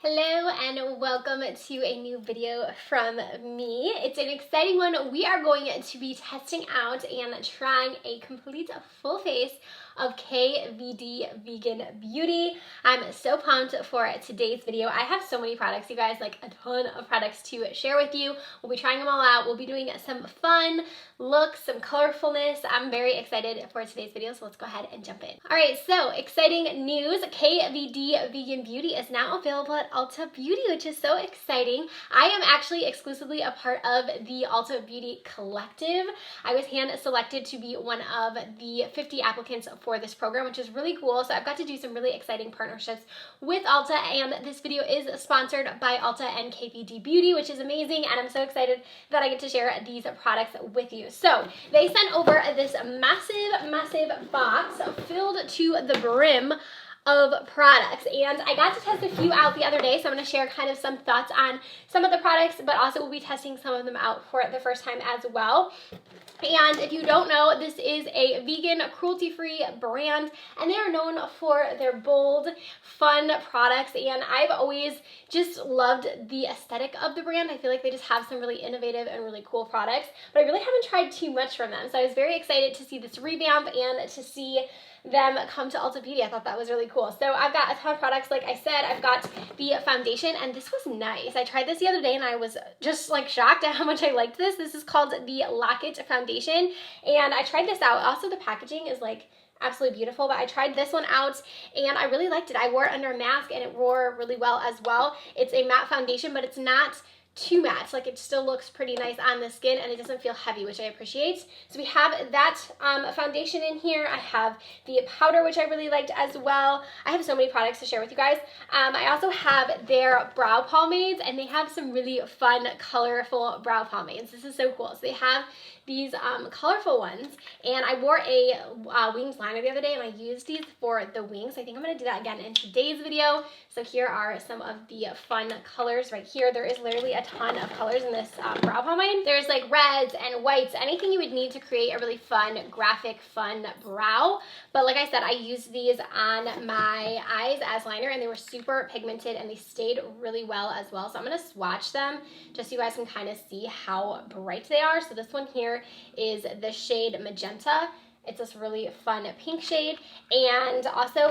Hello and welcome to a new video from me. It's an exciting one. We are going to be testing out and trying a complete full face of KVDBeauty. I'm so pumped for today's video. I have so many products, you guys, like a ton of products to share with you. We'll be trying them all out. We'll be doing some fun looks, some colorfulness. I'm very excited for today's video, so let's go ahead and jump in. All right, so exciting news. KVDBeauty is now available at Ultabeauty, which is so exciting. I am actually exclusively a part of the Ultabeauty collective. I was hand selected to be one of the 50 applicants for this program, which is really cool. So I've got to do some really exciting partnerships with Ulta, and this video is sponsored by Ulta and KVDBeauty, which is amazing, and I'm so excited that I get to share these products with you. So they sent over this massive box filled to the brim of products, and I got to test a few out the other day, so I'm going to share kind of some thoughts on some of the products, but also we'll be testing some of them out for the first time as well. And if you don't know, this is a vegan, cruelty-free brand, and they are known for their bold, fun products, and I've always just loved the aesthetic of the brand. I feel like they just have some really innovative and really cool products, but I really haven't tried too much from them, so I was very excited to see this revamp and to see them come to Ultabeauty. I thought that was really cool. So I've got a ton of products. Like I said, I've got the foundation, and this was nice. I tried this the other day and I was just like shocked at how much I liked this. This is called the Lock-It Foundation, and I tried this out. Also, the packaging is like absolutely beautiful, but I tried this one out and I really liked it. I wore it under a mask and it wore really well as well. It's a matte foundation, but it's not too matte. Like, it still looks pretty nice on the skin and it doesn't feel heavy, which I appreciate. So we have that foundation in here. I have the powder, which I really liked as well. I have so many products to share with you guys. I also have their brow pomades, and they have some really fun, colorful brow pomades. This is so cool. So they have these colorful ones, and I wore a wings liner the other day and I used these for the wings. I think I'm gonna do that again in today's video. So here are some of the fun colors right here. There is literally a ton of colors in this brow pomade. There's like reds and whites, anything you would need to create a really fun, graphic, fun brow. But like I said, I used these on my eyes as liner, and they were super pigmented and they stayed really well as well. So I'm gonna swatch them just so you guys can kind of see how bright they are. So this one here is the shade Magenta. It's this really fun pink shade, and also,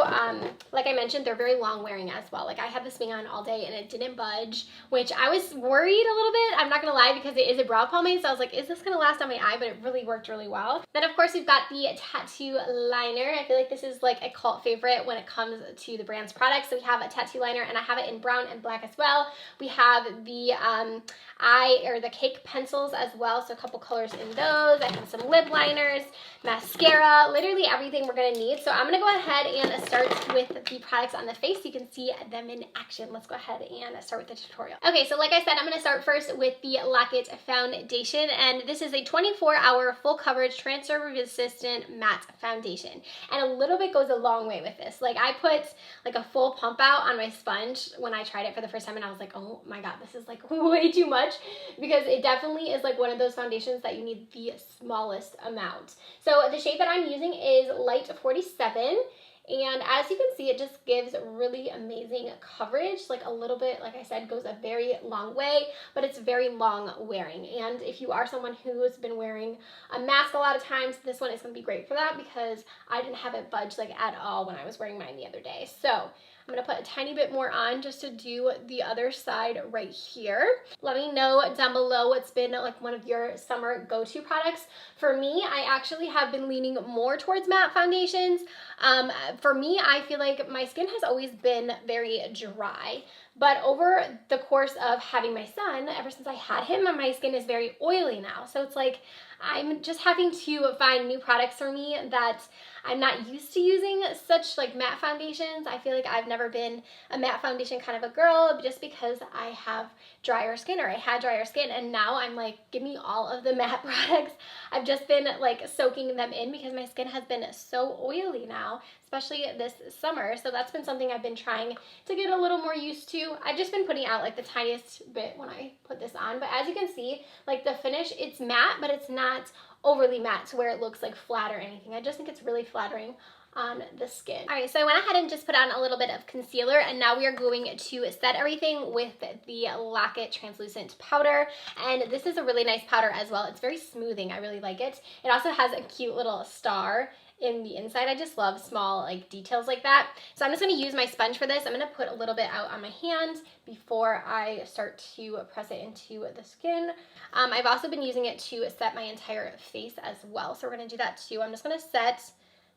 like I mentioned, they're very long wearing as well. Like, I had this thing on all day and it didn't budge, which I was worried a little bit, I'm not gonna lie, because it is a brow pomade, so I was like, is this gonna last on my eye? But it really worked really well. Then of course we've got the tattoo liner. I feel like this is like a cult favorite when it comes to the brand's products. So we have a tattoo liner, and I have it in brown and black as well. We have the the cake pencils as well, so a couple colors in those. I have some lip liners, mascara, literally everything we're gonna need. So I'm gonna go ahead and start with the products on the face so you can see them in action. Let's go ahead and start with the tutorial. Okay, so like I said, I'm gonna start first with the Lock-It Foundation, and this is a 24-hour full coverage, transfer resistant matte foundation. And a little bit goes a long way with this. Like, I put like a full pump out on my sponge when I tried it for the first time, and I was like, oh my god, this is like way too much, because it definitely is like one of those foundations that you need the smallest amount. So the shade that I'm using is Light 47, and as you can see, it just gives really amazing coverage. Like, a little bit, like I said, goes a very long way, but it's very long wearing. And if you are someone who has been wearing a mask a lot of times, this one is going to be great for that, because I didn't have it budge like at all when I was wearing mine the other day. So I'm gonna put a tiny bit more on just to do the other side right here. Let me know down below what's been like one of your summer go-to products. For me, I actually have been leaning more towards matte foundations. For me, I feel like my skin has always been very dry, but over the course of having my son, ever since I had him, my skin is very oily now. So it's like I'm just having to find new products for me that I'm not used to using such like matte foundations. I feel like I've never been a matte foundation kind of a girl, just because I have drier skin, or I had drier skin, and now I'm like, give me all of the matte products. I've just been like soaking them in because my skin has been so oily now, especially this summer. So that's been something I've been trying to get a little more used to. I've just been putting out like the tiniest bit when I put this on, but as you can see, like the finish, it's matte, but it's not overly matte to where it looks like flat or anything. I just think it's really flattering on the skin. All right, so I went ahead and just put on a little bit of concealer, and now we are going to set everything with the Lock It translucent powder. And this is a really nice powder as well. It's very smoothing. I really like it. It also has a cute little star in the inside. I just love small like details like that. So I'm just going to use my sponge for this. I'm going to put a little bit out on my hand before I start to press it into the skin. I've also been using it to set my entire face as well, so we're going to do that too. I'm just going to set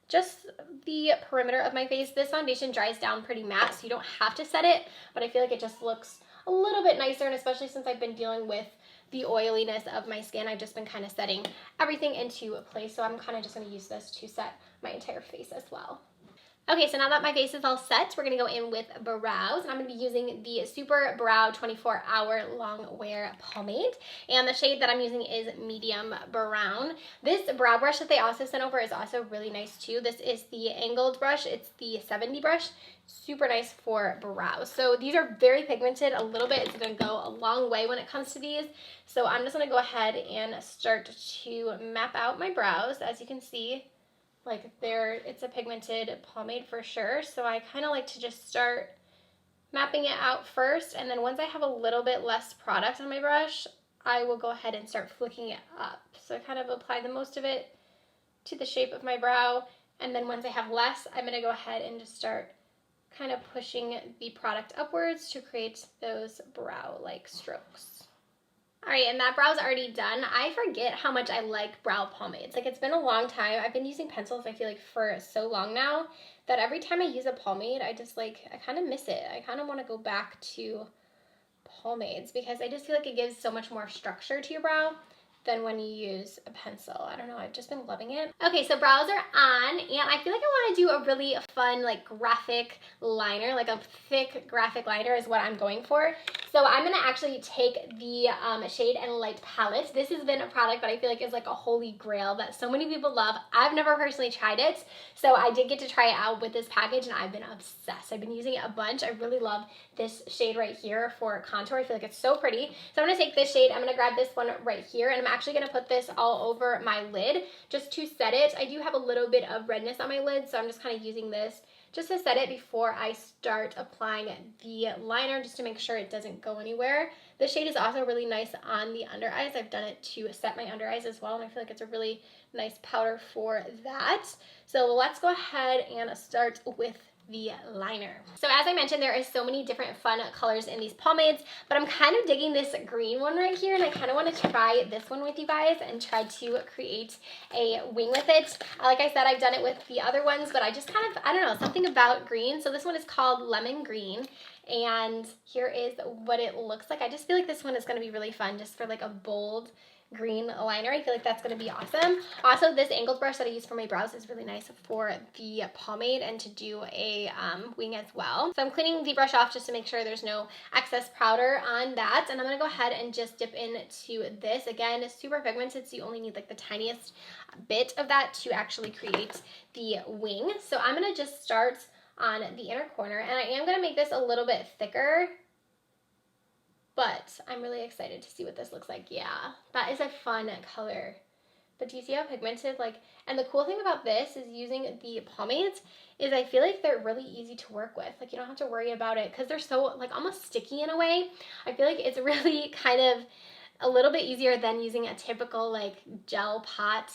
just the perimeter of my face. This foundation dries down pretty matte, so you don't have to set it, but I feel like it just looks a little bit nicer, and especially since I've been dealing with the oiliness of my skin, I've just been kind of setting everything into place, so I'm kind of just going to use this to set my entire face as well. Okay, so now that my face is all set, we're going to go in with brows, and I'm going to be using the Super Brow 24-Hour Long Wear Pomade, and the shade that I'm using is medium brown. This brow brush that they also sent over is also really nice too. This is the angled brush. It's the 70 brush. Super nice for brows. So these are very pigmented. A little bit is going to go a long way when it comes to these. So I'm just going to go ahead and start to map out my brows. As you can see, like there, it's a pigmented pomade for sure. So I kind of like to just start mapping it out first. And then once I have a little bit less product on my brush, I will go ahead and start flicking it up. So I kind of apply the most of it to the shape of my brow. And then once I have less, I'm going to go ahead and just start kind of pushing the product upwards to create those brow-like strokes. All right, and that brow's already done. I forget how much I like brow pomades. Like, it's been a long time. I've been using pencils, I feel like, for so long now that every time I use a pomade, I kind of miss it. I kind of want to go back to pomades because I just feel like it gives so much more structure to your brow than when you use a pencil. I don't know, I've just been loving it. Okay, so brows are on, and I feel like I want to do a really fun, like, graphic liner, like a thick graphic liner is what I'm going for. So I'm going to actually take the Shade and Light palette. This has been a product that I feel like is like a holy grail that so many people love. I've never personally tried it, so I did get to try it out with this package, and I've been obsessed. I've been using it a bunch. I really love this shade right here for contour. I feel like it's so pretty. So I'm going to take this shade. I'm going to grab this one right here, and I'm actually going to put this all over my lid just to set it. I do have a little bit of redness on my lid, so I'm just kind of using this just to set it before I start applying the liner, just to make sure it doesn't go anywhere. This shade is also really nice on the under eyes. I've done it to set my under eyes as well, and I feel like it's a really nice powder for that. So let's go ahead and start with the liner. So as I mentioned, there is so many different fun colors in these pomades, but I'm kind of digging this green one right here, and I kind of want to try this one with you guys and try to create a wing with it. Like I said, I've done it with the other ones, but I just kind of, I don't know, something about green. So this one is called Lemon Green, and here is what it looks like. I just feel like this one is going to be really fun just for like a bold green liner. I feel like that's going to be awesome. Also, this angled brush that I use for my brows is really nice for the pomade and to do a wing as well. So I'm cleaning the brush off just to make sure there's no excess powder on that, and I'm going to go ahead and just dip into this. Again, it's super pigmented, so you only need like the tiniest bit of that to actually create the wing. So I'm going to just start on the inner corner, and I am going to make this a little bit thicker, but I'm really excited to see what this looks like. Yeah, that is a fun color. But do you see how pigmented, like, and the cool thing about this is using the pomades is I feel like they're really easy to work with. Like, you don't have to worry about it because they're so, like, almost sticky in a way. I feel like it's really kind of a little bit easier than using a typical, like, gel pot,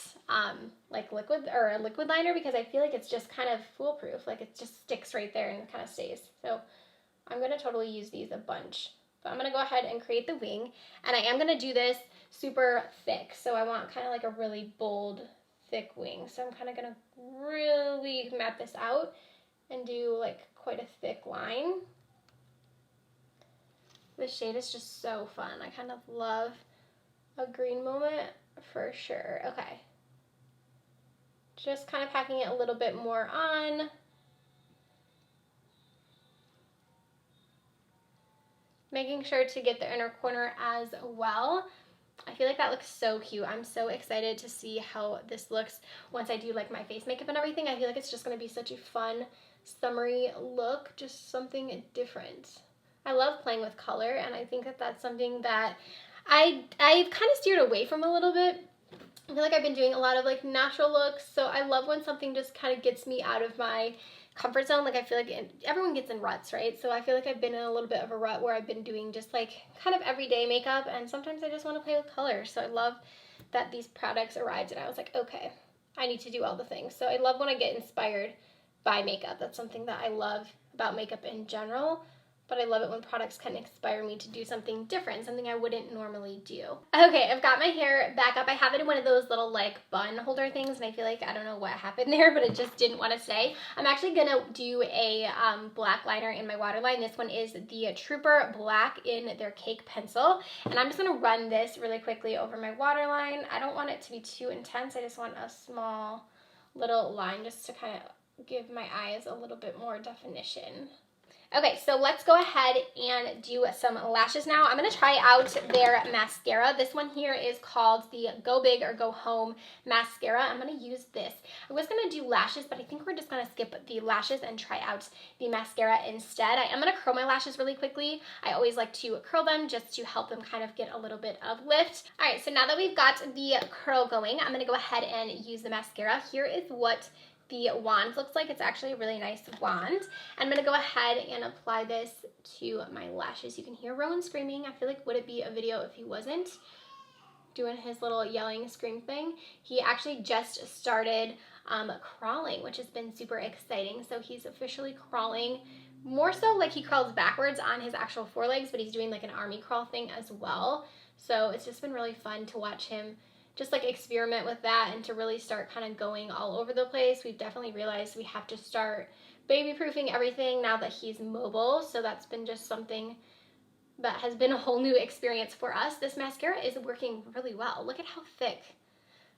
like, liquid, or a liquid liner, because I feel like it's just kind of foolproof. Like, it just sticks right there and kind of stays. So I'm going to totally use these a bunch. But I'm going to go ahead and create the wing, and I am going to do this super thick. So I want kind of like a really bold, thick wing. So I'm kind of going to really map this out and do like quite a thick line. This shade is just so fun. I kind of love a green moment for sure. Okay. Just kind of packing it a little bit more on. Making sure to get the inner corner as well. I feel like that looks so cute. I'm so excited to see how this looks once I do like my face makeup and everything. I feel like it's just going to be such a fun, summery look, just something different. I love playing with color, and I think that that's something that I've kind of steered away from a little bit I feel like I've been doing a lot of like natural looks, so I love when something just kind of gets me out of my comfort zone. Like I feel like everyone gets in ruts, right? So I feel like I've been in a little bit of a rut where I've been doing just like kind of everyday makeup, and sometimes I just want to play with colors. So I love that these products arrived and I was like, okay, I need to do all the things. So I love when I get inspired by makeup. That's something that I love about makeup in general. But I love it when products can inspire me to do something different, something I wouldn't normally do. Okay, I've got my hair back up. I have it in one of those little like bun holder things, and I feel like I don't know what happened there, but it just didn't want to stay. I'm actually gonna do a black liner in my waterline. This one is the Trooper Black in their Cake Pencil, and I'm just gonna run this really quickly over my waterline. I don't want it to be too intense. I just want a small little line just to kind of give my eyes a little bit more definition. Okay, so let's go ahead and do some lashes now. I'm going to try out their mascara. This one here is called the Go Big or Go Home mascara. I'm going to use this. I was going to do lashes, but I think we're just going to skip the lashes and try out the mascara instead. I am going to curl my lashes really quickly. I always like to curl them just to help them kind of get a little bit of lift. All right, so now that we've got the curl going, I'm going to go ahead and use the mascara. Here is what the wand looks like. It's actually a really nice wand. I'm going to go ahead and apply this to my lashes. You can hear Rowan screaming. I feel like would it be a video if he wasn't doing his little yelling scream thing. He actually just started crawling, which has been super exciting. So he's officially crawling, more so like he crawls backwards on his actual forelegs, but he's doing like an army crawl thing as well. So it's just been really fun to watch him just like experiment with that and to really start kind of going all over the place. We've definitely realized we have to start baby-proofing everything now that he's mobile. So that's been just something that has been a whole new experience for us. This mascara is working really well. Look at how thick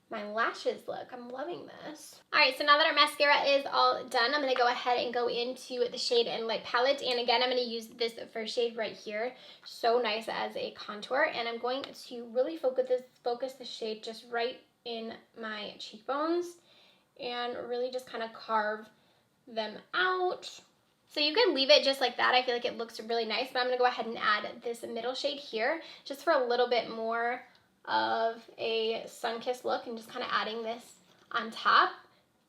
my lashes look. I'm loving this. All right, so now that our mascara is all done, I'm gonna go ahead and go into the shade and light palette. And again, I'm gonna use this first shade right here. So nice as a contour. And I'm going to really focus the shade just right in my cheekbones and really just kind of carve them out. So you could leave it just like that. I feel like it looks really nice, but I'm gonna go ahead and add this middle shade here just for a little bit more of a sun-kissed look and just kind of adding this on top.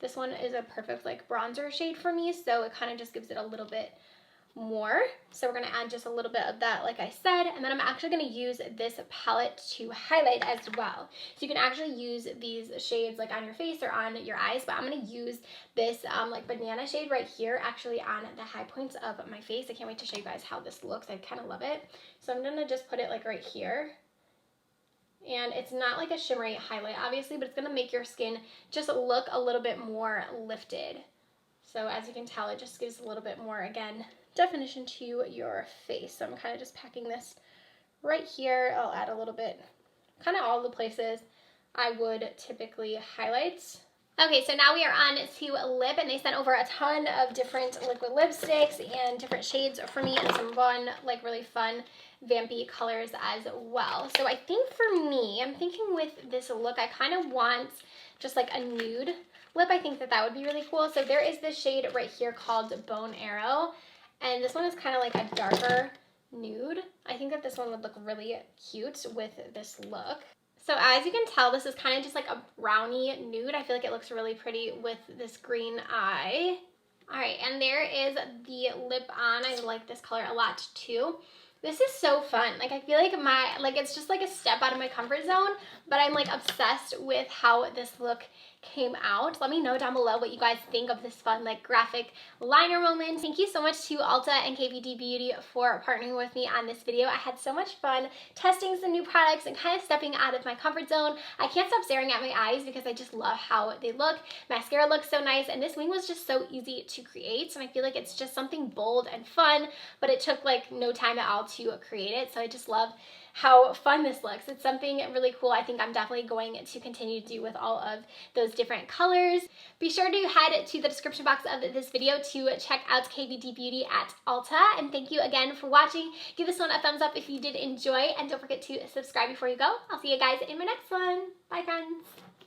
This one is a perfect like bronzer shade for me, so it kind of just gives it a little bit more. So we're going to add just a little bit of that, like I said, and then I'm actually going to use this palette to highlight as well. So you can actually use these shades like on your face or on your eyes, but I'm going to use this like banana shade right here actually on the high points of my face. I can't wait to show you guys how this looks. I kind of love it. So I'm going to just put it like right here. And it's not like a shimmery highlight, obviously, but it's going to make your skin just look a little bit more lifted. So as you can tell, it just gives a little bit more, again, definition to your face. So I'm kind of just packing this right here. I'll add a little bit, kind of all the places I would typically highlight. Okay, so now we are on to lip, and they sent over a ton of different liquid lipsticks and different shades for me and some fun, like really fun vampy colors as well. So I think for me, I'm thinking with this look, I kind of want just like a nude lip. I think that that would be really cool. So there is this shade right here called Bone Arrow, and this one is kind of like a darker nude. I think that this one would look really cute with this look. So as you can tell, this is kind of just like a brownie nude. I feel like it looks really pretty with this green eye. All right, and there is the lip on. I like this color a lot too. This is so fun. Like I feel like it's just like a step out of my comfort zone, but I'm like obsessed with how this look came out. Let me know down below what you guys think of this fun like graphic liner moment. Thank you so much to Ulta and KVDBeauty for partnering with me on this video. I had so much fun testing some new products and kind of stepping out of my comfort zone. I can't stop staring at my eyes because I just love how they look. Mascara looks so nice, and this wing was just so easy to create, and I feel like it's just something bold and fun, but it took like no time at all to create it. So I just love how fun this looks. It's something really cool. I think I'm definitely going to continue to do with all of those different colors. Be sure to head to the description box of this video to check out KVDBeauty at Ulta. And thank you again for watching. Give this one a thumbs up if you did enjoy, and don't forget to subscribe before you go. I'll see you guys in my next one. Bye, friends.